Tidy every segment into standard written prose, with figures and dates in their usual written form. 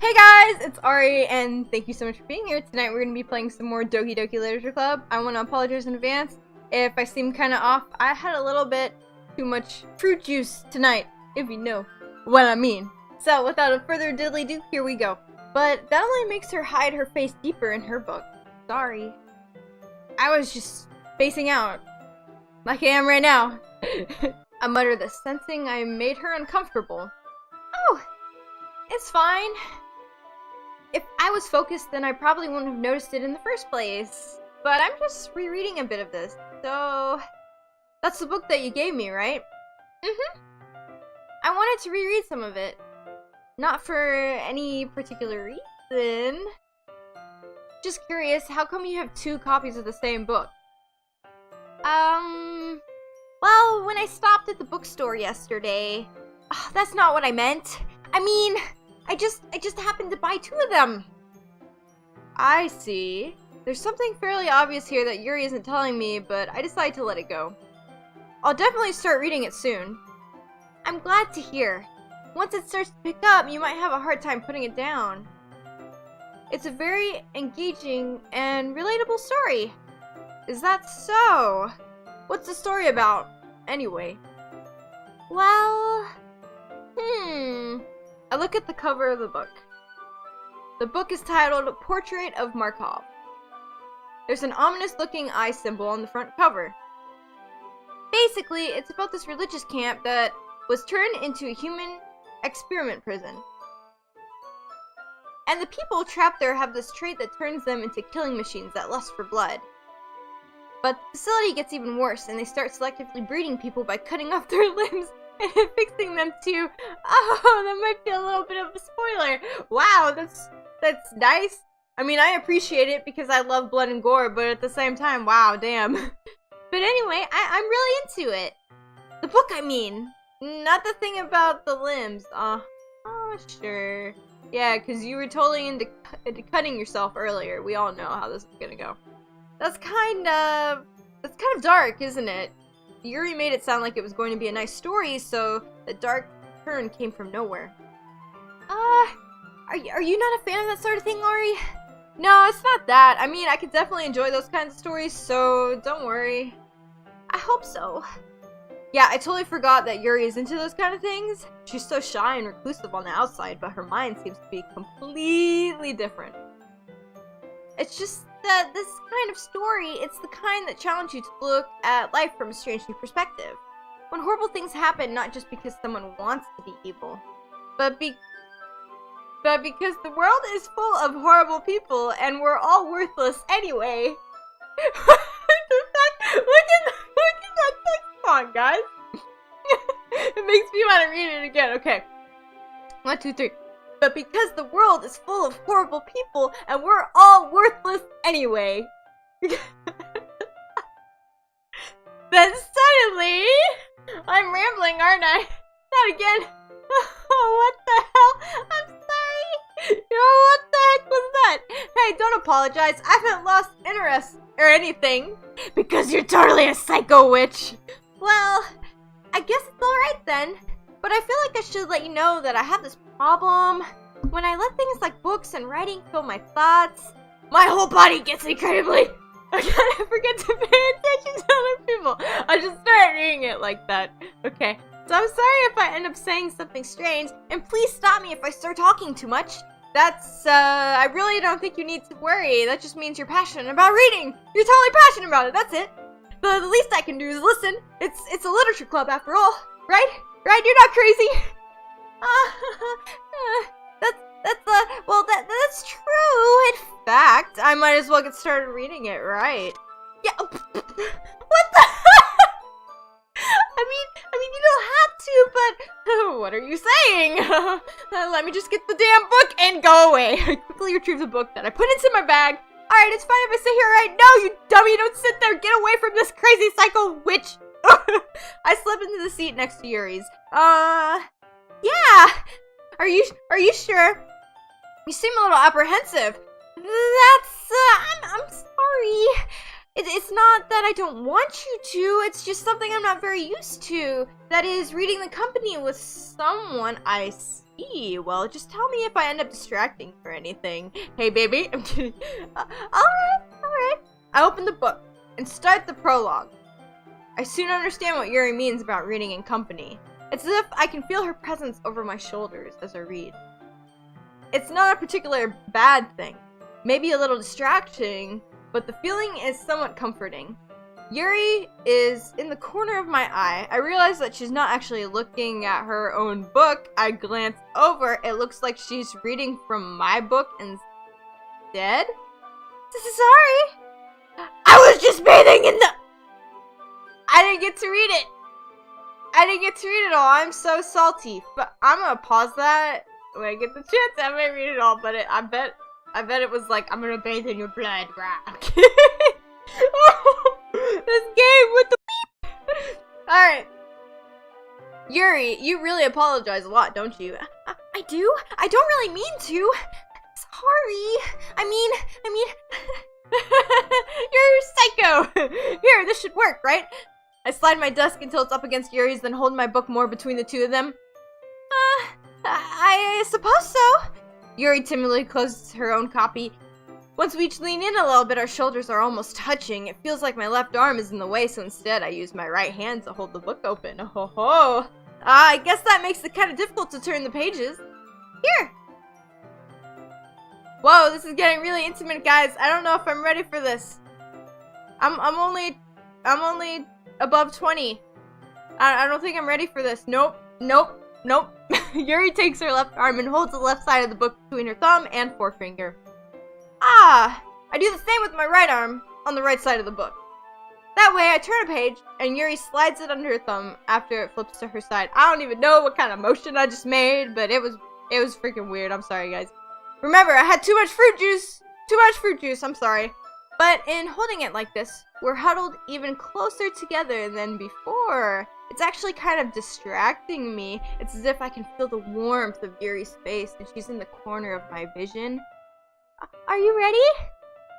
Hey guys, it's Ari, and thank you so much for being here. Tonight we're going to be playing some more Doki Doki Literature Club. I want to apologize in advance if I seem kind of off. I had a little bit too much fruit juice tonight, if you know what I mean. So without a further diddly-do, here we go. But that only makes her hide her face deeper in her book. Sorry. I was just spacing out, like I am right now. I mutter this, sensing I made her uncomfortable. Oh, it's fine. If I was focused, then I probably wouldn't have noticed it in the first place. But I'm just rereading a bit of this, so... That's the book that you gave me, right? Mm-hmm. I wanted to reread some of it. Not for any particular reason. Just curious, how come you have 2 copies of the same book? Well, when I stopped at the bookstore yesterday... Oh, that's not what I meant. I mean... I just happened to buy 2 of them. I see. There's something fairly obvious here that Yuri isn't telling me, but I decided to let it go. I'll definitely start reading it soon. I'm glad to hear. Once it starts to pick up, you might have a hard time putting it down. It's a very engaging and relatable story. Is that so? What's the story about, anyway? Well... I look at the cover of the book. The book is titled Portrait of Markov. There's an ominous-looking eye symbol on the front cover. Basically, it's about this religious camp that was turned into a human experiment prison. And the people trapped there have this trait that turns them into killing machines that lust for blood. But the facility gets even worse, and they start selectively breeding people by cutting off their limbs and fixing them to... Oh, that might be a little bit of a spoiler. Wow, that's nice. I mean, I appreciate it because I love blood and gore, but at the same time, wow, damn. But anyway, I'm really into it. The book, I mean. Not the thing about the limbs. Oh, sure. Yeah, because you were totally into cutting yourself earlier. We all know how this is gonna go. That's kind of dark, isn't it? Yuri made it sound like it was going to be a nice story, so the dark turn came from nowhere. Are you not a fan of that sort of thing, Lori? No, it's not that. I mean, I could definitely enjoy those kinds of stories, so don't worry. I hope so. Yeah, I totally forgot that Yuri is into those kind of things. She's so shy and reclusive on the outside, but her mind seems to be completely different. It's just that this kind of story, it's the kind that challenges you to look at life from a strange new perspective. When horrible things happen, not just because someone wants to be evil, but because the world is full of horrible people and we're all worthless anyway. What the fuck? Look at that text font, guys. It makes me want to read it again. Okay. 1, 2, 3. But because the world is full of horrible people and we're all worthless anyway. Then suddenly, I'm rambling, aren't I? Not again. Oh, what the hell? I'm sorry. What the heck was that? Hey, don't apologize. I haven't lost interest or anything. Because you're totally a psycho witch. Well, I guess it's alright then. But I feel like I should let you know that I have this problem. When I let things like books and writing fill my thoughts, my whole body gets incredibly... I kind of forget to pay attention to other people. I just start reading it like that. Okay, so I'm sorry if I end up saying something strange, and please stop me if I start talking too much. That's, I really don't think you need to worry. That just means you're passionate about reading. You're totally passionate about it, that's it. The least I can do is listen. It's a literature club after all, right? Right? You're not crazy. That's true. In fact, I might as well get started reading it, right? Yeah. What the? I mean, you don't have to, but what are you saying? Let me just get the damn book and go away. I quickly retrieve the book that I put into my bag. All right, it's fine if I sit here, right? No, you dummy! Don't sit there. Get away from this crazy psycho witch. I slip into the seat next to Yuri's. Yeah. Are you sure? You seem a little apprehensive. I'm sorry. It's not that I don't want you to, it's just something I'm not very used to. That is, reading the company with someone. I Well, just tell me if I end up distracting you or anything. Hey, baby. I'm kidding. Alright. I open the book and start the prologue. I soon understand what Yuri means about reading in company. It's as if I can feel her presence over my shoulders as I read. It's not a particular bad thing. Maybe a little distracting, but the feeling is somewhat comforting. Yuri is in the corner of my eye. I realize that she's not actually looking at her own book. I glance over. It looks like she's reading from my book instead. Sorry. I was just bathing in the... I didn't get to read it. I didn't get to read it all. I'm so salty. But I'm gonna pause that when I get the chance. I might read it all, but I bet it was like, I'm gonna bathe in your blood. This game with the beep. Alright. Yuri, you really apologize a lot, don't you? I do? I don't really mean to. Sorry. I mean... You're psycho. Here, this should work, right? I slide my desk until it's up against Yuri's, then hold my book more between the two of them. I suppose so. Yuri timidly closes her own copy. Once we each lean in a little bit, our shoulders are almost touching. It feels like my left arm is in the way, so instead I use my right hand to hold the book open. Oh ho! I guess that makes it kind of difficult to turn the pages. Here! Whoa, this is getting really intimate, guys. I don't know if I'm ready for this. I'm only above 20. I don't think I'm ready for this. Nope. Yuri takes her left arm and holds the left side of the book between her thumb and forefinger. I do the same with my right arm on the right side of the book. That way I turn a page and Yuri slides it under her thumb after it flips to her side. I don't even know what kind of motion I just made, but it was freaking weird. I'm sorry, guys. Remember, I had too much fruit juice. I'm sorry. But in holding it like this, we're huddled even closer together than before. It's actually kind of distracting me. It's as if I can feel the warmth of Yuri's face and she's in the corner of my vision. Are you ready?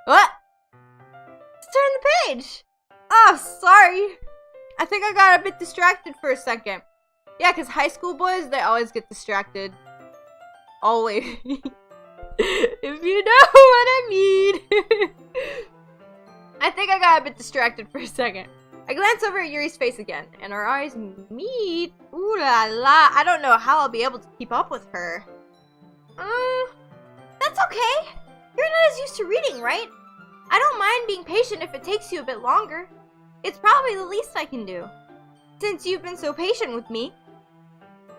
What? Let's turn the page. Oh, sorry. I think I got a bit distracted for a second. Yeah, because high school boys, they always get distracted. Always. If you know what I mean. I think I got a bit distracted for a second. I glance over at Yuri's face again, and our eyes meet. Ooh la la. I don't know how I'll be able to keep up with her. That's okay. You're not as used to reading, right? I don't mind being patient if it takes you a bit longer. It's probably the least I can do. Since you've been so patient with me.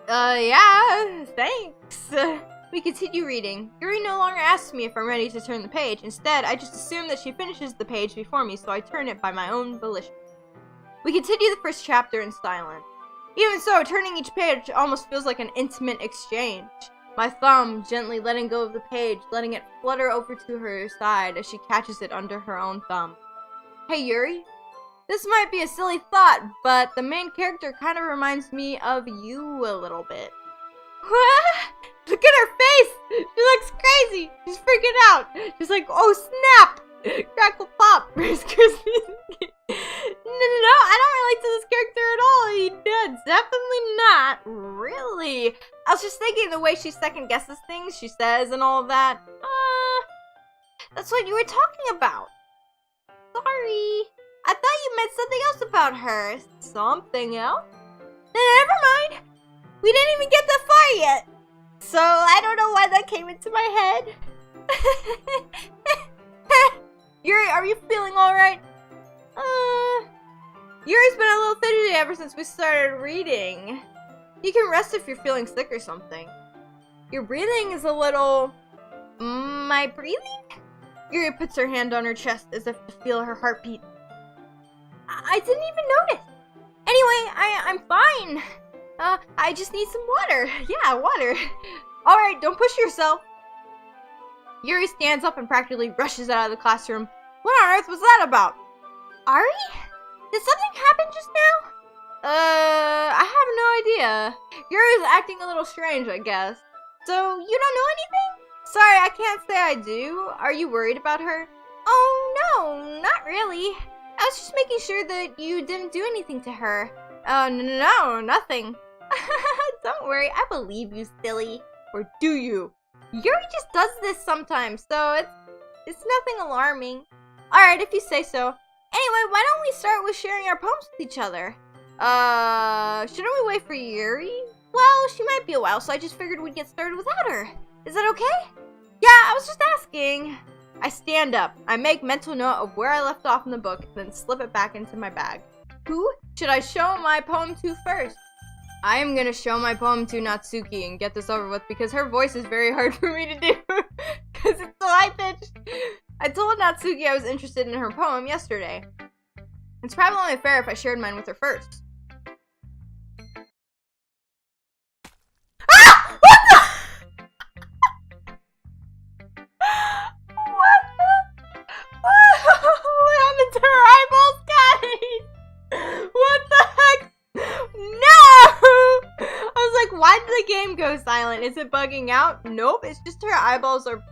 Yeah, thanks. We continue reading. Yuri no longer asks me if I'm ready to turn the page. Instead, I just assume that she finishes the page before me, so I turn it by my own volition. We continue the first chapter in silence. Even so, turning each page almost feels like an intimate exchange. My thumb gently letting go of the page, letting it flutter over to her side as she catches it under her own thumb. Hey, Yuri. This might be a silly thought, but the main character kind of reminds me of you a little bit. Look at her face! She looks crazy! She's freaking out! She's like, oh snap! Crackle pop! Excuse me. No, I don't relate to this character at all. He definitely not. Really? I was just thinking the way she second guesses things she says and all of that. That's what you were talking about. Sorry. I thought you meant something else about her. Something else? Never mind. We didn't even get that far yet. So I don't know why that came into my head. Yuri, are you feeling alright? Yuri's been a little fidgety ever since we started reading. You can rest if you're feeling sick or something. Your breathing is a little... My breathing? Yuri puts her hand on her chest as if to feel her heartbeat. I didn't even notice. Anyway, I'm fine. I just need some water. Yeah, water. Alright, don't push yourself. Yuri stands up and practically rushes out of the classroom. What on earth was that about? Ari? Did something happen just now? I have no idea. Yuri's acting a little strange, I guess. So, you don't know anything? Sorry, I can't say I do. Are you worried about her? Oh, no, not really. I was just making sure that you didn't do anything to her. No, nothing. Don't Don't worry, I believe you, silly. Or do you? Yuri just does this sometimes, so it's nothing alarming. Alright, if you say so. Anyway, why don't we start with sharing our poems with each other? Shouldn't we wait for Yuri? Well, she might be a while, so I just figured we'd get started without her. Is that okay? Yeah, I was just asking. I stand up. I make mental note of where I left off in the book, then slip it back into my bag. Who should I show my poem to first? I am gonna show my poem to Natsuki and get this over with because her voice is very hard for me to do because it's so high pitched. I told Natsuki I was interested in her poem yesterday. It's probably only fair if I shared mine with her first. Ah! What the? What happened to her eyeballs, guys? What the heck? No! I was like, why did the game go silent? Is it bugging out? Nope, it's just her eyeballs are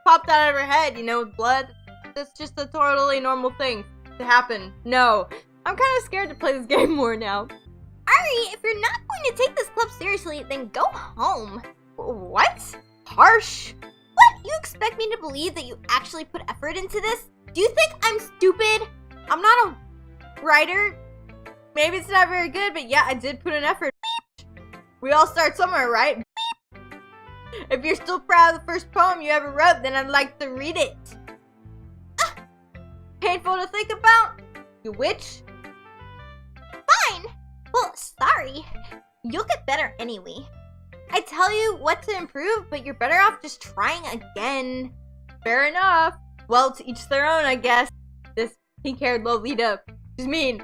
popped out of her head, you know, with blood. That's just a totally normal thing to happen. No. I'm kind of scared to play this game more now. Ari, if you're not going to take this club seriously, then go home. What? Harsh. What? You expect me to believe that you actually put effort into this? Do you think I'm stupid? I'm not a writer. Maybe it's not very good, but yeah, I did put an effort. We all start somewhere, right? If you're still proud of the first poem you ever wrote, then I'd like to read it. Painful to think about? You witch? Fine. Well, sorry. You'll get better anyway. I tell you what to improve, but you're better off just trying again. Fair enough. Well, to each their own, I guess. This pink-haired Lolita. She's mean.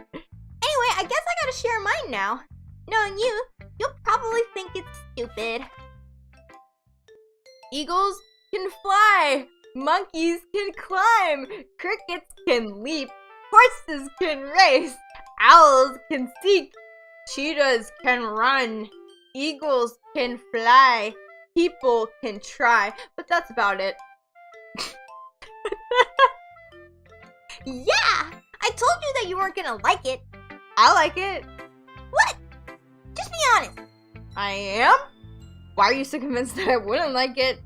Anyway, I guess I gotta share mine now. Knowing you, you'll probably think it's stupid. Eagles can fly. Monkeys can climb. Crickets can leap. Horses can race. Owls can seek. Cheetahs can run. Eagles can fly. People can try. But that's about it. Yeah! I told you that you weren't gonna like it. I like it. What? Just be honest. I am? Why are you so convinced that I wouldn't like it?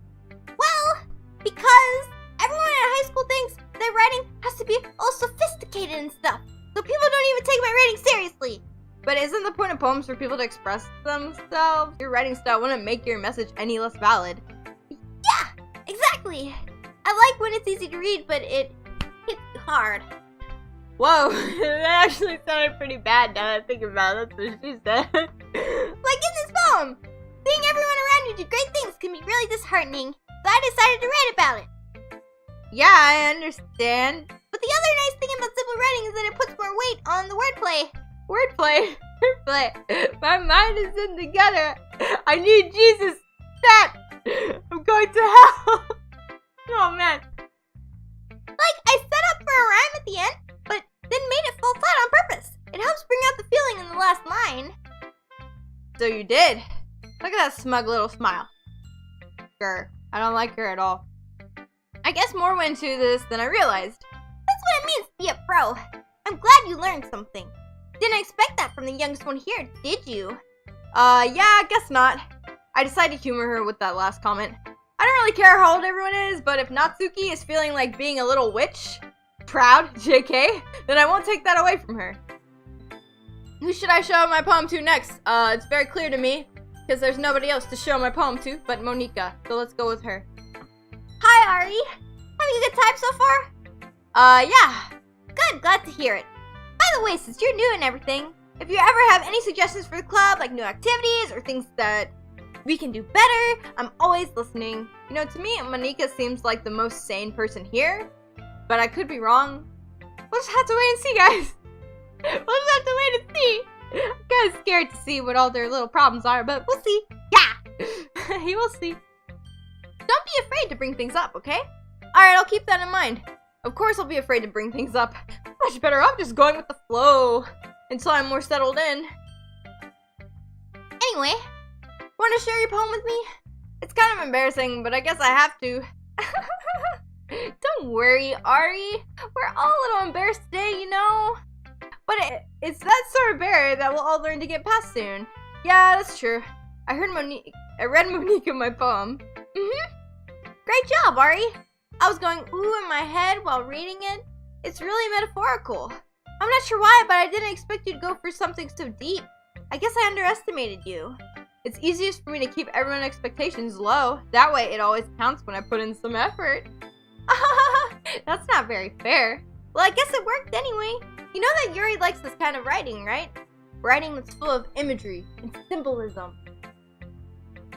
Well, because everyone in high school thinks that writing has to be all sophisticated and stuff. So people don't even take my writing seriously. But isn't the point of poems for people to express themselves? Your writing style wouldn't make your message any less valid. Yeah, exactly. I like when it's easy to read, but it hits you hard. Whoa, that actually sounded pretty bad now that I think about it. That's what she said. Like in this poem, seeing everyone around you do great things can be really disheartening. So I decided to write about it. Yeah, I understand. But the other nice thing about simple writing is that it puts more weight on the wordplay. Wordplay? Wordplay. My mind isn't together. I need Jesus. Stat. I'm going to hell. Oh man. Like, I set up for a rhyme at the end, but then made it fall flat on purpose. It helps bring out the feeling in the last line. So you did. Look at that smug little smile. Grr. I don't like her at all. I guess more went into this than I realized. That's what it means to be a pro. I'm glad you learned something. Didn't expect that from the youngest one here, did you? Yeah, I guess not. I decided to humor her with that last comment. I don't really care how old everyone is, but if Natsuki is feeling like being a little witch, proud, JK, then I won't take that away from her. Who should I show my poem to next? It's very clear to me, because there's nobody else to show my poem to but Monika, so let's go with her. Hi, Ari. Having a good time so far? Yeah. Good, glad to hear it. By the way, since you're new and everything, if you ever have any suggestions for the club, like new activities or things that we can do better, I'm always listening. You know, to me, Monika seems like the most sane person here, but I could be wrong. We'll just have to wait and see, guys. We'll just have to wait and see. I'm kind of scared to see what all their little problems are, but we'll see. Yeah! You will see. Don't be afraid to bring things up, okay? Alright, I'll keep that in mind. Of course I'll be afraid to bring things up. I'm much better off just going with the flow until I'm more settled in. Anyway, want to share your poem with me? It's kind of embarrassing, but I guess I have to. Don't worry, Ari. We're all a little embarrassed today, you know? But it's that sort of barrier that we'll all learn to get past soon. Yeah, that's true. I read Monika my poem. Great job, Ari. I was going ooh in my head while reading it. It's really metaphorical. I'm not sure why, but I didn't expect you to go for something so deep. I guess I underestimated you. It's easiest for me to keep everyone's expectations low. That way it always counts when I put in some effort. That's not very fair. Well, I guess it worked anyway. You know that Yuri likes this kind of writing, right? Writing that's full of imagery and symbolism.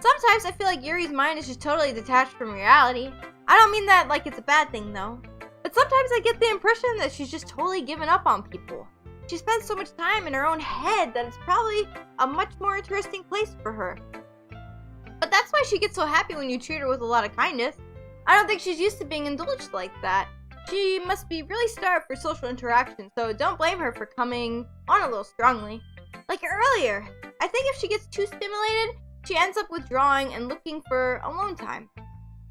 Sometimes I feel like Yuri's mind is just totally detached from reality. I don't mean that like it's a bad thing though. But sometimes I get the impression that she's just totally given up on people. She spends so much time in her own head that it's probably a much more interesting place for her. But that's why she gets so happy when you treat her with a lot of kindness. I don't think she's used to being indulged like that. She must be really starved for social interaction, so don't blame her for coming on a little strongly. Like earlier, I think if she gets too stimulated, she ends up withdrawing and looking for alone time.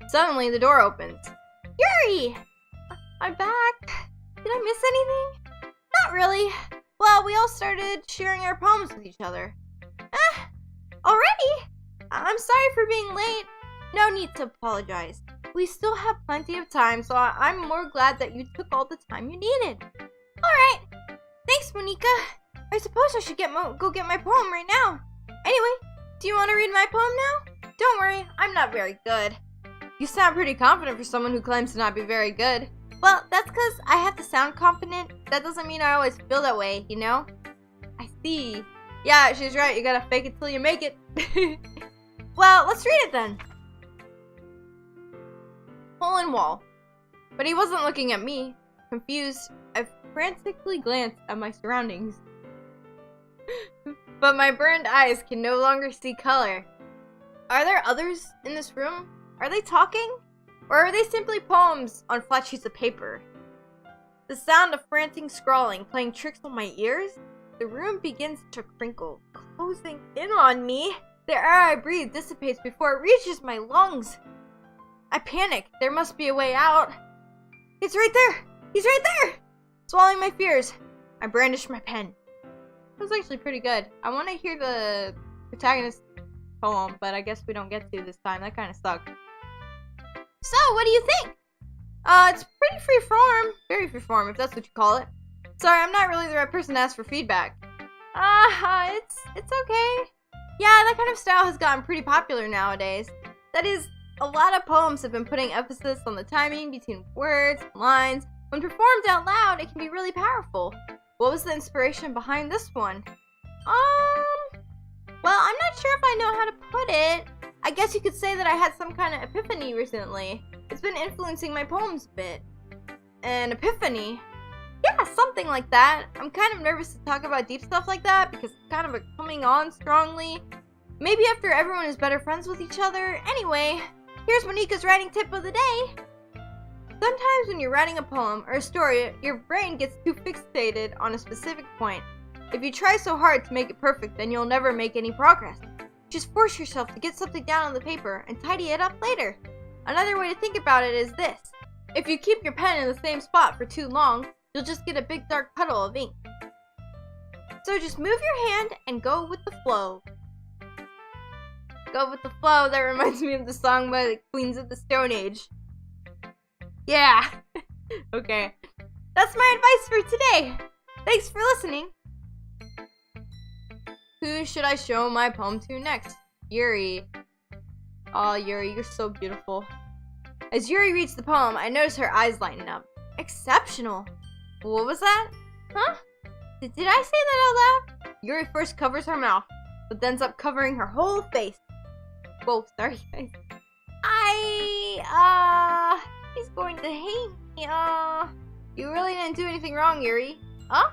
Suddenly, the door opens. Yuri! I'm back. Did I miss anything? Not really. Well, we all started sharing our poems with each other. Already? I'm sorry for being late. No need to apologize. We still have plenty of time, so I'm more glad that you took all the time you needed. Alright. Thanks, Monika. I suppose I should go get my poem right now. Anyway, do you want to read my poem now? Don't worry, I'm not very good. You sound pretty confident for someone who claims to not be very good. Well, that's because I have to sound confident. That doesn't mean I always feel that way, you know? I see. Yeah, she's right. You gotta fake it till you make it. Well, let's read it then. Hole in wall. But he wasn't looking at me. Confused, I frantically glanced at my surroundings. But my burned eyes can no longer see color. Are there others in this room? Are they talking? Or are they simply poems on flat sheets of paper? The sound of frantic scrawling playing tricks on my ears? The room begins to crinkle, closing in on me. The air I breathe dissipates before it reaches my lungs. I panic. There must be a way out. It's right there! He's right there! Swallowing my fears, I brandish my pen. That was actually pretty good. I want to hear the protagonist's poem, but I guess we don't get to this time. That kind of sucked. So, what do you think? It's pretty freeform. Very freeform, if that's what you call it. Sorry, I'm not really the right person to ask for feedback. It's okay. Yeah, that kind of style has gotten pretty popular nowadays. That is, a lot of poems have been putting emphasis on the timing between words and lines. When performed out loud, it can be really powerful. What was the inspiration behind this one? Well, I'm not sure if I know how to put it. I guess you could say that I had some kind of epiphany recently. It's been influencing my poems a bit. An epiphany? Yeah, something like that. I'm kind of nervous to talk about deep stuff like that because it's kind of coming on strongly. Maybe after everyone is better friends with each other. Anyway, here's Monika's writing tip of the day. Sometimes when you're writing a poem or a story, your brain gets too fixated on a specific point. If you try so hard to make it perfect, then you'll never make any progress. Just force yourself to get something down on the paper and tidy it up later. Another way to think about it is this. If you keep your pen in the same spot for too long, you'll just get a big dark puddle of ink. So just move your hand and go with the flow. Go with the flow, that reminds me of the song by the Queens of the Stone Age. Yeah. Okay. That's my advice for today. Thanks for listening. Who should I show my poem to next? Yuri. Aw, Yuri, you're so beautiful. As Yuri reads the poem, I notice her eyes lighten up. Exceptional. What was that? Huh? Did I say that out loud? Yuri first covers her mouth, but ends up covering her whole face. Whoa, sorry guys. He's going to hate me. You really didn't do anything wrong, Yuri. Huh?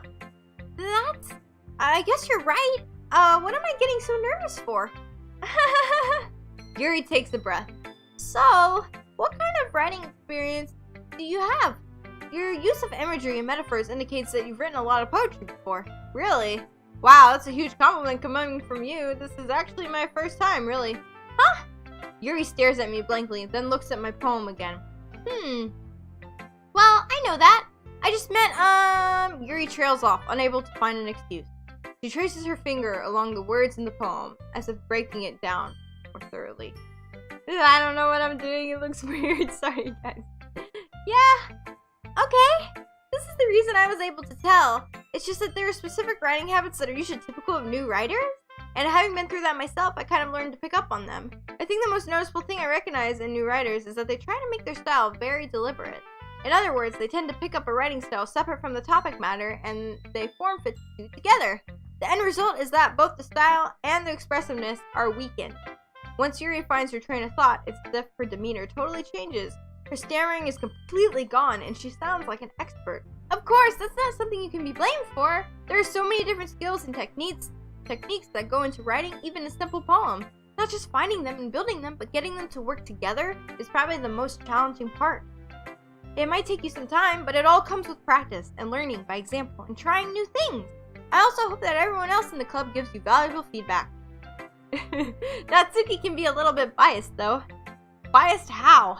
I guess you're right. What am I getting so nervous for? Yuri takes a breath. So, what kind of writing experience do you have? Your use of imagery and metaphors indicates that you've written a lot of poetry before. Really? Wow, that's a huge compliment coming from you. This is actually my first time, really. Huh? Yuri stares at me blankly, then looks at my poem again. Well, I know that. I just meant, Yuri trails off, unable to find an excuse. She traces her finger along the words in the poem, as if breaking it down more thoroughly. I don't know what I'm doing, it looks weird, sorry guys. Yeah, okay. This is the reason I was able to tell. It's just that there are specific writing habits that are usually typical of new writers, and having been through that myself, I kind of learned to pick up on them. I think the most noticeable thing I recognize in new writers is that they try to make their style very deliberate. In other words, they tend to pick up a writing style separate from the topic matter, and they form-fit the two together. The end result is that both the style and the expressiveness are weakened. Once Yuri finds her train of thought, it's as if her demeanor totally changes. Her stammering is completely gone, and she sounds like an expert. Of course, that's not something you can be blamed for. There are so many different skills and techniques that go into writing even a simple poem. Not just finding them and building them, but getting them to work together is probably the most challenging part. It might take you some time, but it all comes with practice and learning by example and trying new things. I also hope that everyone else in the club gives you valuable feedback. Natsuki can be a little bit biased though. Biased how?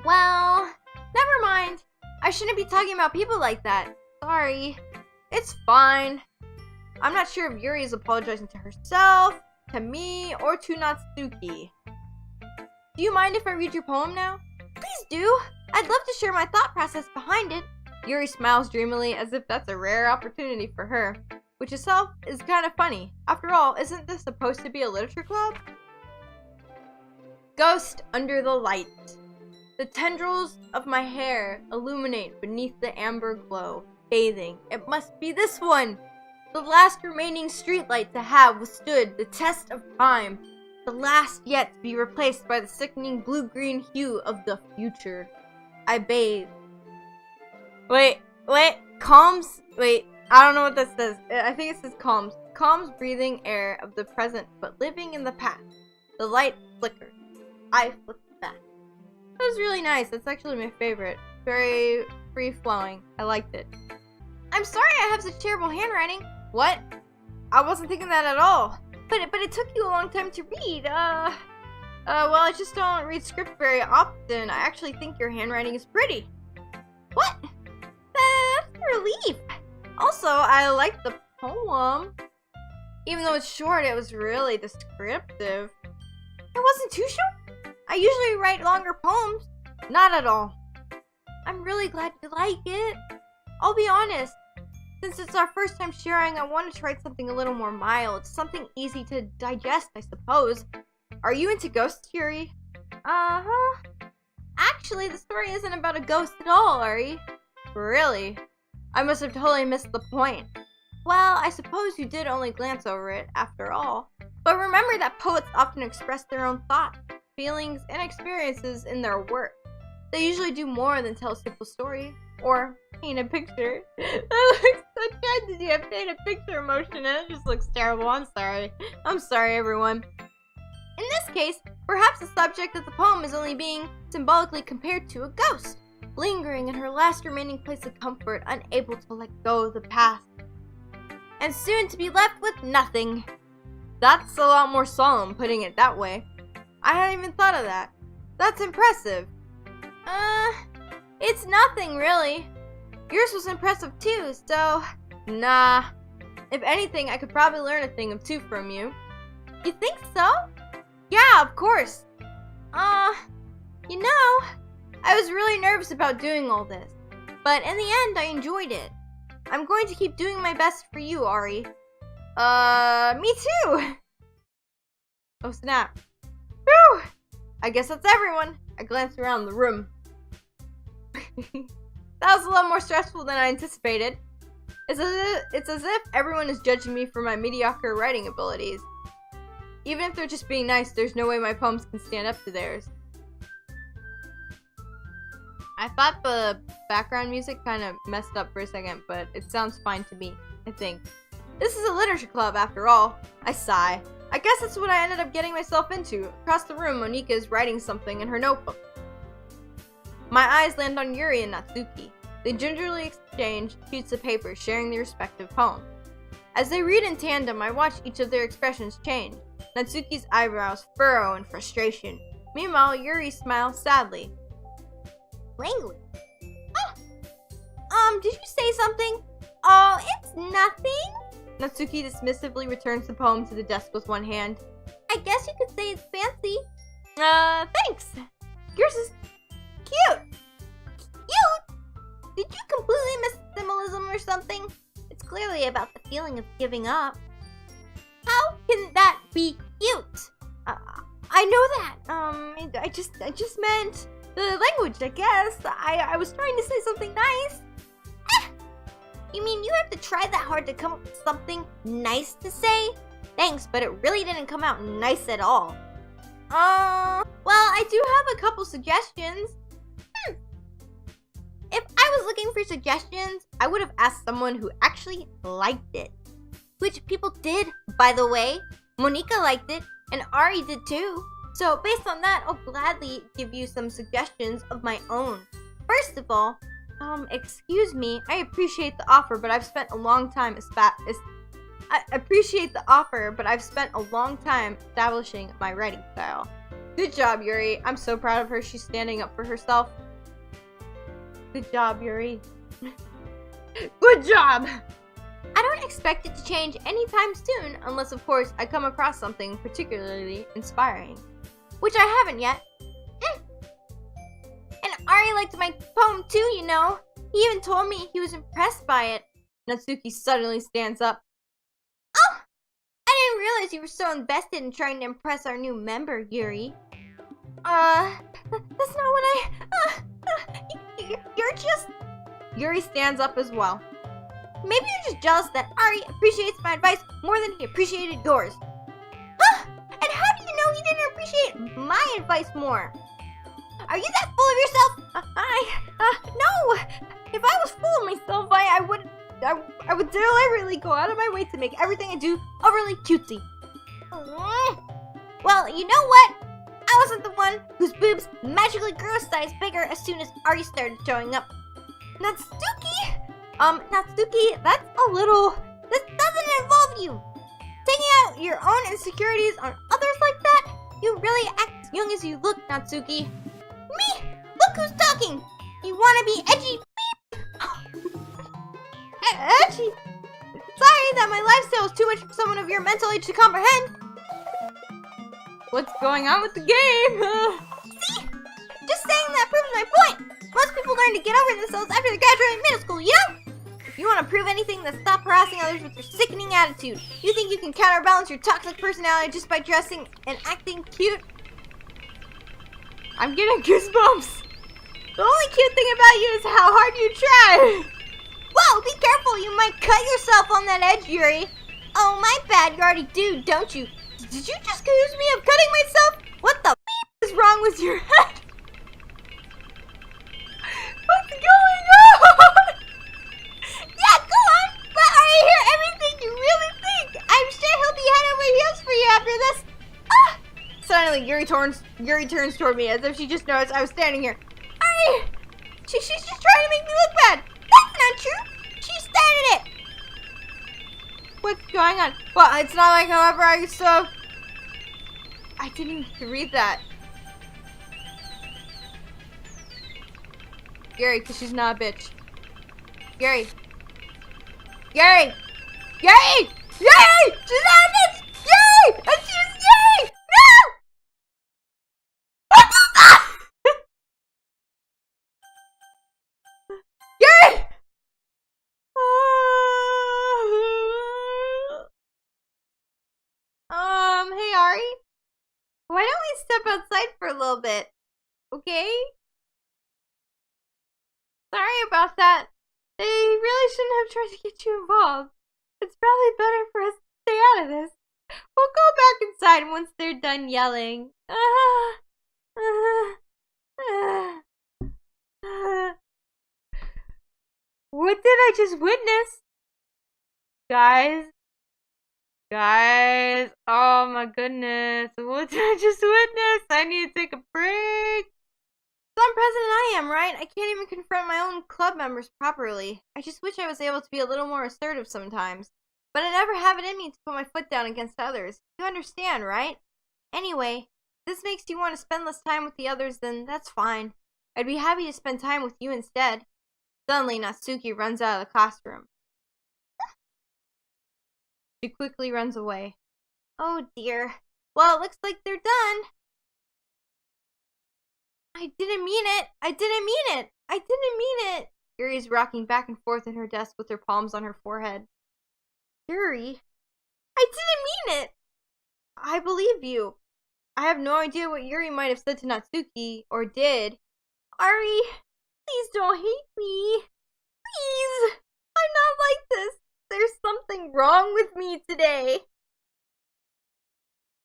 Well, never mind. I shouldn't be talking about people like that. Sorry. It's fine. I'm not sure if Yuri is apologizing to herself, to me, or to Natsuki. Do you mind if I read your poem now? Please do. I'd love to share my thought process behind it. Yuri smiles dreamily as if that's a rare opportunity for her, which itself is kind of funny. After all, isn't this supposed to be a literature club? Ghost under the light. The tendrils of my hair illuminate beneath the amber glow, bathing. It must be this one! The last remaining streetlight to have withstood the test of time. The last yet to be replaced by the sickening blue-green hue of the future. I bathe. Wait, calms? Wait, I don't know what that says. I think it says calms. Calms breathing air of the present, but living in the past. The light flickers. I flick back. That was really nice. That's actually my favorite. Very free-flowing. I liked it. I'm sorry I have such terrible handwriting. What? I wasn't thinking that at all. But it took you a long time to read. Well, I just don't read script very often. I actually think your handwriting is pretty. What? That's a relief. Also, I liked the poem. Even though it's short, it was really descriptive. It wasn't too short? I usually write longer poems. Not at all. I'm really glad you like it. I'll be honest. Since it's our first time sharing, I wanted to write something a little more mild. Something easy to digest, I suppose. Are you into ghosts, Yuri? Uh-huh. Actually, the story isn't about a ghost at all, Yuri. Really? I must have totally missed the point. Well, I suppose you did only glance over it, after all. But remember that poets often express their own thoughts, feelings, and experiences in their work. They usually do more than tell a simple story, or paint a picture. That looks so good. Did you have paint a picture emotion? And it just looks terrible. I'm sorry. I'm sorry, everyone. In this case, perhaps the subject of the poem is only being symbolically compared to a ghost, lingering in her last remaining place of comfort, unable to let go of the past, and soon to be left with nothing. That's a lot more solemn, putting it that way. I hadn't even thought of that. That's impressive. It's nothing, really. Yours was impressive too, so... Nah. If anything, I could probably learn a thing or two from you. You think so? Yeah, of course. You know, I was really nervous about doing all this, but in the end, I enjoyed it. I'm going to keep doing my best for you, Ari. Me too! Oh snap. Whew! I guess that's everyone. I glanced around the room. That was a lot more stressful than I anticipated. It's as if everyone is judging me for my mediocre writing abilities. Even if they're just being nice, there's no way my poems can stand up to theirs. I thought the background music kind of messed up for a second, but it sounds fine to me, I think. This is a literature club, after all. I sigh. I guess that's what I ended up getting myself into. Across the room, Monika is writing something in her notebook. My eyes land on Yuri and Natsuki. They gingerly exchange sheets of paper, sharing their respective poems. As they read in tandem, I watch each of their expressions change. Natsuki's eyebrows furrow in frustration. Meanwhile, Yuri smiles sadly. Language. Oh! Did you say something? Oh, it's nothing. Natsuki dismissively returns the poem to the desk with one hand. I guess you could say it's fancy. Thanks. Yours is cute. Cute? Did you completely miss symbolism or something? It's clearly about the feeling of giving up. How can that be cute? I know that. I just meant the language, I guess. I was trying to say something nice. You mean you have to try that hard to come up with something nice to say? Thanks, but it really didn't come out nice at all. Well, I do have a couple suggestions. If I was looking for suggestions, I would have asked someone who actually liked it. Which people did, by the way. Monika liked it, and Ari did too. So based on that, I'll gladly give you some suggestions of my own. First of all, excuse me, I appreciate the offer, but I've spent a long time establishing my writing style. Good job, Yuri. I'm so proud of her. She's standing up for herself. Good job, Yuri. Good job! I don't expect it to change anytime soon, unless of course I come across something particularly inspiring. Which I haven't yet. And Ari liked my poem too, you know. He even told me he was impressed by it. Natsuki suddenly stands up. Oh! I didn't realize you were so invested in trying to impress our new member, Yuri. That's not what you're just... Yuri stands up as well. Maybe you're just jealous that Ari appreciates my advice more than he appreciated yours. Huh? And how do you know he didn't appreciate my advice more? Are you that full of yourself? No! If I was full of myself, I would deliberately go out of my way to make everything I do overly cutesy. Well, you know what? I wasn't the one whose boobs magically grew a size bigger as soon as Ari started showing up. Natsuki? Natsuki, that's a little... This doesn't involve you. Taking out your own insecurities on others like that? You really act as young as you look, Natsuki. Me? Look who's talking. You wanna be edgy? Edgy? Sorry that my lifestyle is too much for someone of your mental age to comprehend. What's going on with the game? See? Just saying that proves my point. Most people learn to get over themselves after they graduate middle school, you know? If you want to prove anything, then stop harassing others with your sickening attitude. You think you can counterbalance your toxic personality just by dressing and acting cute? I'm getting goosebumps. The only cute thing about you is how hard you try. Whoa, be careful. You might cut yourself on that edge, Yuri. Oh, my bad. You already do, don't you? Did you just accuse me of cutting myself? What the is wrong with your head? What's going on? Yeah, go on. Let Ari hear everything you really think. I'm sure he'll be head over heels for you after this. Ah! Suddenly, Yuri turns toward me as if she just noticed I was standing here. Ari! She's just trying to make me look bad. That's not true. She started it. What's going on? Well, it's not like however I so... I didn't even read that. Yuri, because she's not a bitch. Yuri! Yuri! Yuri! Yuri! She's not a bitch! Yuri! And she's Yuri! No! What the fuck? Yuri! Hey Ari? Why don't we step outside for a little bit? Okay? Sorry about that. They really shouldn't have tried to get you involved. It's probably better for us to stay out of this. We'll go back inside once they're done yelling. What did I just witness? Guys, oh my goodness. What did I just witness? I need to take a break. Some president I am, right? I can't even confront my own club members properly. I just wish I was able to be a little more assertive sometimes. But I never have it in me to put my foot down against others. You understand, right? Anyway, if this makes you want to spend less time with the others, then that's fine. I'd be happy to spend time with you instead. Suddenly, Natsuki runs out of the classroom. She quickly runs away. Oh dear. Well, it looks like they're done. I didn't mean it. I didn't mean it. I didn't mean it. Yuri is rocking back and forth in her desk with her palms on her forehead. Yuri, I didn't mean it. I believe you. I have no idea what Yuri might have said to Natsuki, or did. Ari, please don't hate me. Please. I'm not like this. There's something wrong with me today.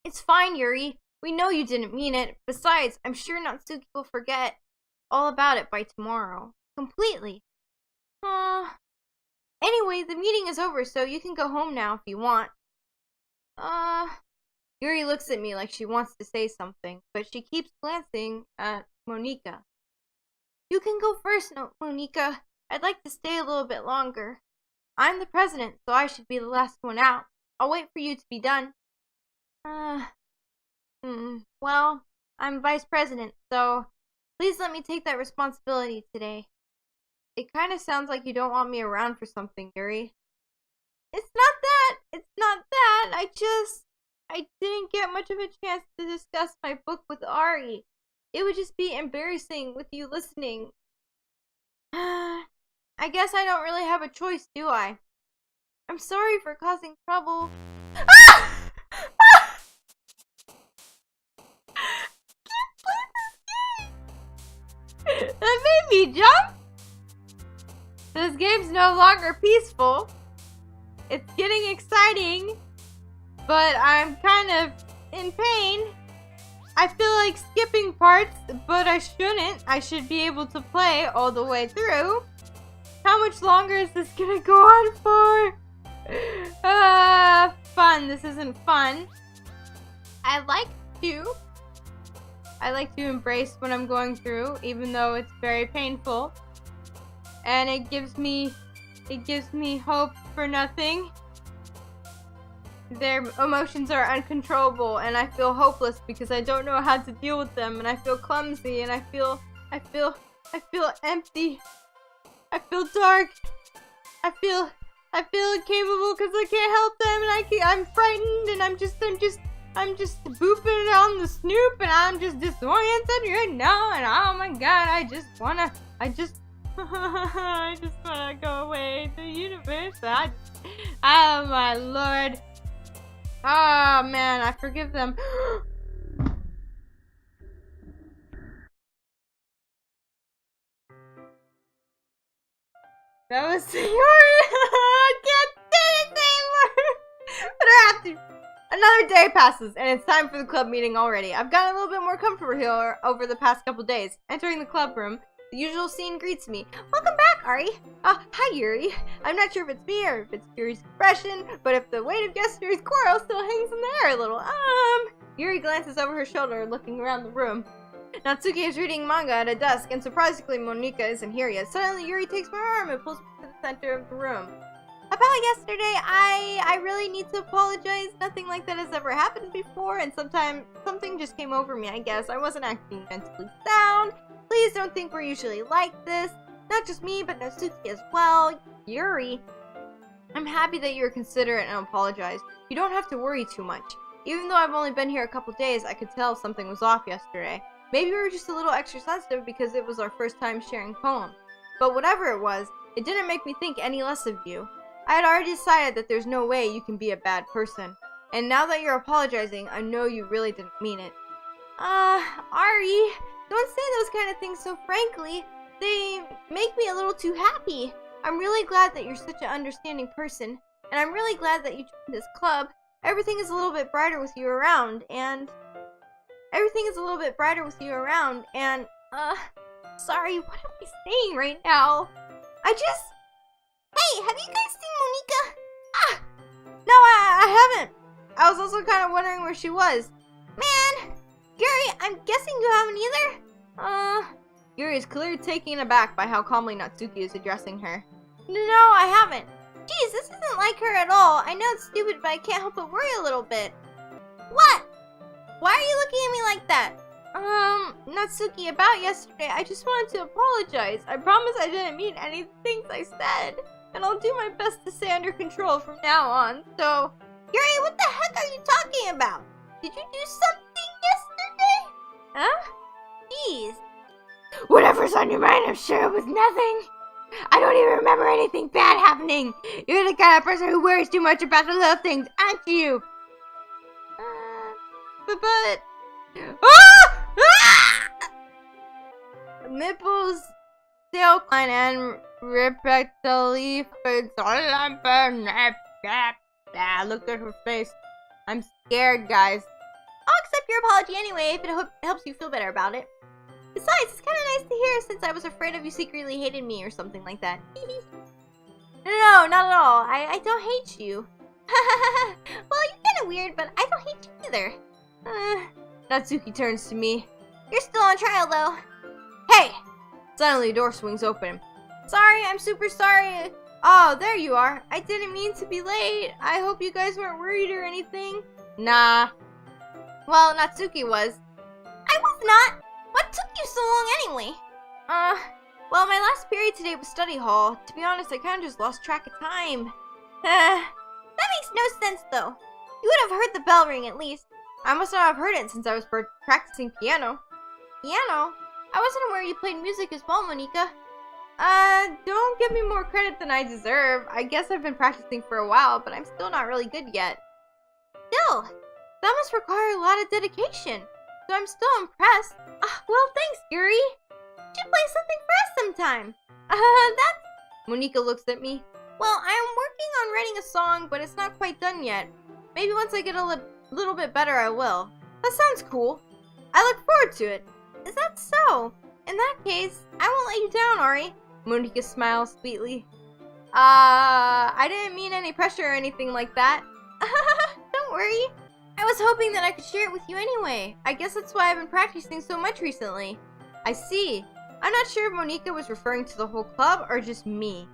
It's fine, Yuri. We know you didn't mean it. Besides, I'm sure Natsuki will forget all about it by tomorrow. Completely. Anyway, the meeting is over, so you can go home now if you want. Yuri looks at me like she wants to say something, but she keeps glancing at Monika. You can go first, Monika. I'd like to stay a little bit longer. I'm the president, so I should be the last one out. I'll wait for you to be done. Well, I'm vice president, so please let me take that responsibility today. It kind of sounds like you don't want me around for something, Yuri. It's not that. It's not that. I didn't get much of a chance to discuss my book with Ari. It would just be embarrassing with you listening. I guess I don't really have a choice, do I? I'm sorry for causing trouble. That made me jump! This game's no longer peaceful. It's getting exciting, but I'm kind of in pain. I feel like skipping parts, but I shouldn't. I should be able to play all the way through. How much longer is this gonna go on for? Fun. This isn't fun. I like to embrace what I'm going through, even though it's very painful. And it gives me hope for nothing. Their emotions are uncontrollable, and I feel hopeless because I don't know how to deal with them, and I feel clumsy, and I feel empty. I feel dark. I feel incapable because I can't help them, and I'm frightened, and I'm just booping on the snoop, and I'm just disoriented right now, and oh my god, I just wanna go away to the universe. Oh my lord. Oh man, I forgive them. That was Sayori. I can't say it anymore. But I have to. Another day passes, and it's time for the club meeting already. I've gotten a little bit more comfortable here over the past couple days. Entering the club room, the usual scene greets me. Welcome back, Ari. Hi, Yuri. I'm not sure if it's me or if it's Yuri's expression, but if the weight of yesterday's quarrel still hangs in the air a little. Yuri glances over her shoulder, looking around the room. Natsuki is reading manga at a desk, and surprisingly, Monika isn't here yet. Suddenly, Yuri takes my arm and pulls me to the center of the room. About yesterday, I really need to apologize. Nothing like that has ever happened before, and something just came over me, I guess. I wasn't acting mentally sound. Please don't think we're usually like this. Not just me, but Natsuki as well. Yuri, I'm happy that you're considerate and apologized. You don't have to worry too much. Even though I've only been here a couple days, I could tell something was off yesterday. Maybe we were just a little extra sensitive because it was our first time sharing poems. But whatever it was, it didn't make me think any less of you. I had already decided that there's no way you can be a bad person. And now that you're apologizing, I know you really didn't mean it. Ari, don't say those kind of things so frankly. They make me a little too happy. I'm really glad that you're such an understanding person. And I'm really glad that you joined this club. Everything is a little bit brighter with you around, and... sorry, what am I saying right now? Hey, have you guys seen Monika? No, I haven't. I was also kind of wondering where she was. Man, Yuri, I'm guessing you haven't either? Yuri is clearly taken aback by how calmly Natsuki is addressing her. No, I haven't. Geez, this isn't like her at all. I know it's stupid, but I can't help but worry a little bit. What? Why are you looking at me like that? Natsuki, about yesterday, I just wanted to apologize. I promise I didn't mean any things I said. And I'll do my best to stay under control from now on. So, Yuri, what the heck are you talking about? Did you do something yesterday? Huh? Jeez. Whatever's on your mind, I'm sure it was nothing. I don't even remember anything bad happening. You're the kind of person who worries too much about the little things, aren't you? But... Ah! Ah! Nipples, tailcline, and repeatedly looked at her face. I'm scared, guys. I'll accept your apology anyway if it helps you feel better about it. Besides, it's kind of nice to hear since I was afraid of you secretly hated me or something like that. No, not at all. I don't hate you. Well, you're kind of weird, but I don't hate you either. Natsuki turns to me. You're still on trial, though. Hey! Suddenly, the door swings open. Sorry, I'm super sorry. Oh, there you are. I didn't mean to be late. I hope you guys weren't worried or anything. Nah. Well, Natsuki was. I was not. What took you so long anyway? Well, my last period today was study hall. To be honest, I kind of just lost track of time. That makes no sense, though. You would have heard the bell ring at least. I must not have heard it since I was practicing piano. Piano? I wasn't aware you played music as well, Monika. Don't give me more credit than I deserve. I guess I've been practicing for a while, but I'm still not really good yet. Still, that must require a lot of dedication. So I'm still impressed. Well, thanks, Yuri. You should play something for us sometime. That's... Monika looks at me. Well, I'm working on writing a song, but it's not quite done yet. Maybe once I get a little bit better, I will. That sounds cool. I look forward to it. Is that so? In that case, I won't let you down, Ori. Monika smiles sweetly. I didn't mean any pressure or anything like that. Don't worry. I was hoping that I could share it with you anyway. I guess that's why I've been practicing so much recently. I see. I'm not sure if Monika was referring to the whole club or just me.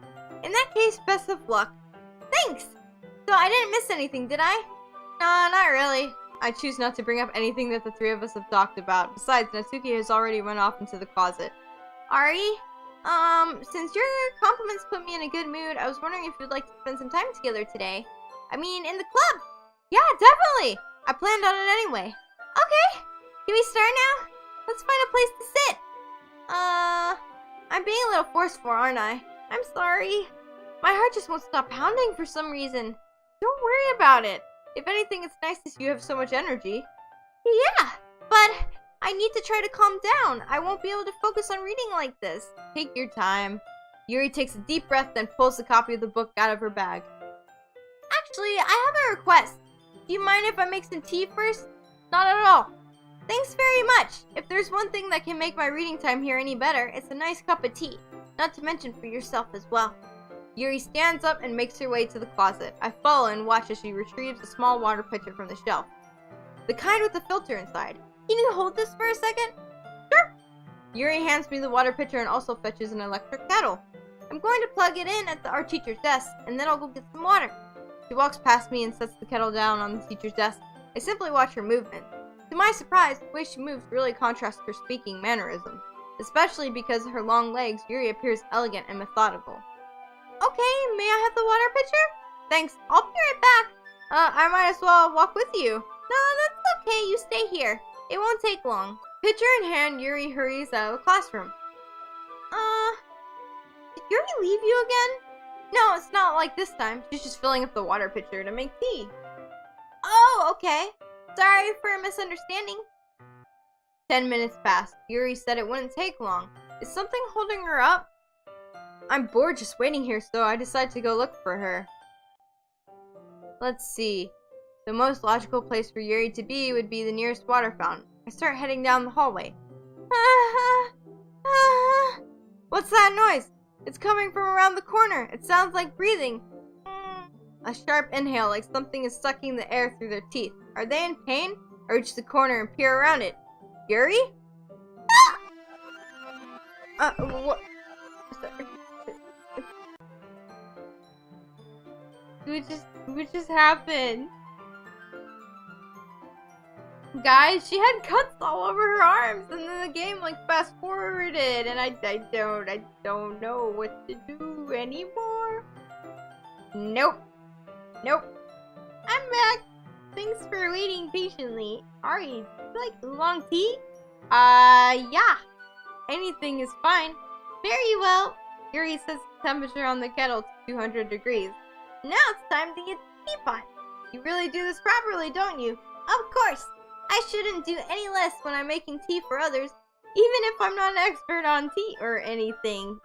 In that case, best of luck. Thanks! So I didn't miss anything, did I? No, not really. I choose not to bring up anything that the three of us have talked about. Besides, Natsuki has already run off into the closet. Ari? Since your compliments put me in a good mood, I was wondering if you'd like to spend some time together today. I mean, in the club. Yeah, definitely. I planned on it anyway. Okay. Can we start now? Let's find a place to sit. I'm being a little forceful, aren't I? I'm sorry. My heart just won't stop pounding for some reason. Don't worry about it. If anything, it's nice to see you have so much energy. Yeah, but I need to try to calm down. I won't be able to focus on reading like this. Take your time. Yuri takes a deep breath, then pulls a copy of the book out of her bag. Actually, I have a request. Do you mind if I make some tea first? Not at all. Thanks very much. If there's one thing that can make my reading time here any better, it's a nice cup of tea. Not to mention for yourself as well. Yuri stands up and makes her way to the closet. I follow and watch as she retrieves a small water pitcher from the shelf. The kind with the filter inside. Can you hold this for a second? Sure. Yuri hands me the water pitcher and also fetches an electric kettle. I'm going to plug it in at our teacher's desk, and then I'll go get some water. She walks past me and sets the kettle down on the teacher's desk. I simply watch her movement. To my surprise, the way she moves really contrasts her speaking mannerisms. Especially because of her long legs, Yuri appears elegant and methodical. Okay, may I have the water pitcher? Thanks, I'll be right back. I might as well walk with you. No, that's okay, you stay here. It won't take long. Pitcher in hand, Yuri hurries out of the classroom. Did Yuri leave you again? No, it's not like this time. She's just filling up the water pitcher to make tea. Oh, okay. Sorry for a misunderstanding. 10 minutes passed. Yuri said it wouldn't take long. Is something holding her up? I'm bored just waiting here, so I decide to go look for her. Let's see. The most logical place for Yuri to be would be the nearest water fountain. I start heading down the hallway. What's that noise? It's coming from around the corner. It sounds like breathing. A sharp inhale, like something is sucking the air through their teeth. Are they in pain? I reach the corner and peer around it. Yuri? What? What just happened? Guys, she had cuts all over her arms, and then the game like fast forwarded, and I don't know what to do anymore. Nope. I'm I'm back. Thanks for waiting patiently. Ari, do you like long tea? Yeah. Anything is fine. Very well. Yuri sets the temperature on the kettle to 200 degrees. Now it's time to get the teapot. You really do this properly, don't you? Of course. I shouldn't do any less when I'm making tea for others, even if I'm not an expert on tea or anything.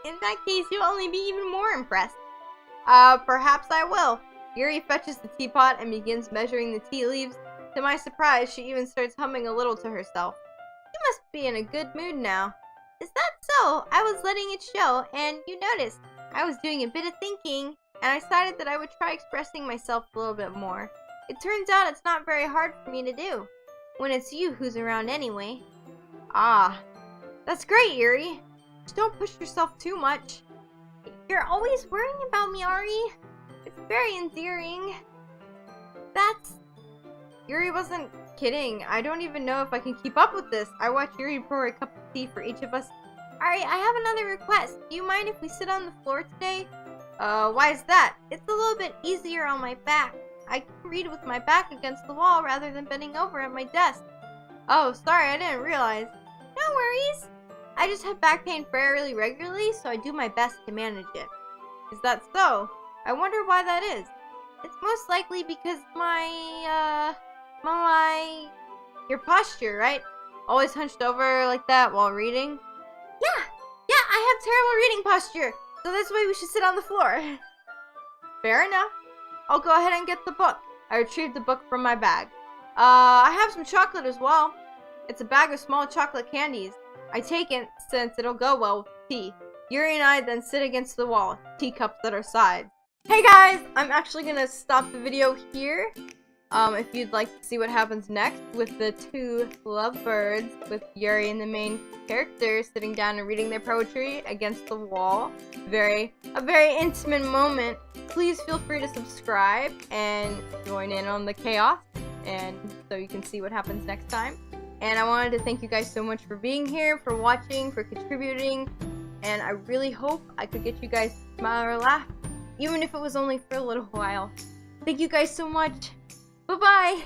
In that case, you'll only be even more impressed. Perhaps I will. Yuri fetches the teapot and begins measuring the tea leaves. To my surprise, she even starts humming a little to herself. She must be in a good mood now. Is that so? I was letting it show, and you noticed. I was doing a bit of thinking, and I decided that I would try expressing myself a little bit more. It turns out it's not very hard for me to do, when it's you who's around anyway. Ah, that's great, Yuri. Just don't push yourself too much. You're always worrying about me, Ari. It's very endearing. Yuri wasn't kidding. I don't even know if I can keep up with this. I watched Yuri pour a cup of tea for each of us. Ari, I have another request. Do you mind if we sit on the floor today? Why is that? It's a little bit easier on my back. I can read with my back against the wall rather than bending over at my desk. Oh, sorry, I didn't realize. No worries. I just have back pain fairly regularly, so I do my best to manage it. Is that so? I wonder why that is. It's most likely because your posture, right? Always hunched over like that while reading? Yeah, I have terrible reading posture, so that's why we should sit on the floor. Fair enough. I'll go ahead and get the book. I retrieved the book from my bag. I have some chocolate as well. It's a bag of small chocolate candies. I take it since it'll go well with tea. Yuri and I then sit against the wall, teacups at our sides. Hey guys, I'm actually gonna stop the video here. If you'd like to see what happens next with the two lovebirds, with Yuri and the main character sitting down and reading their poetry against the wall. A very intimate moment. Please feel free to subscribe and join in on the chaos, and so you can see what happens next time. And I wanted to thank you guys so much for being here, for watching, for contributing, and I really hope I could get you guys to smile or laugh, even if it was only for a little while. Thank you guys so much. Bye-bye!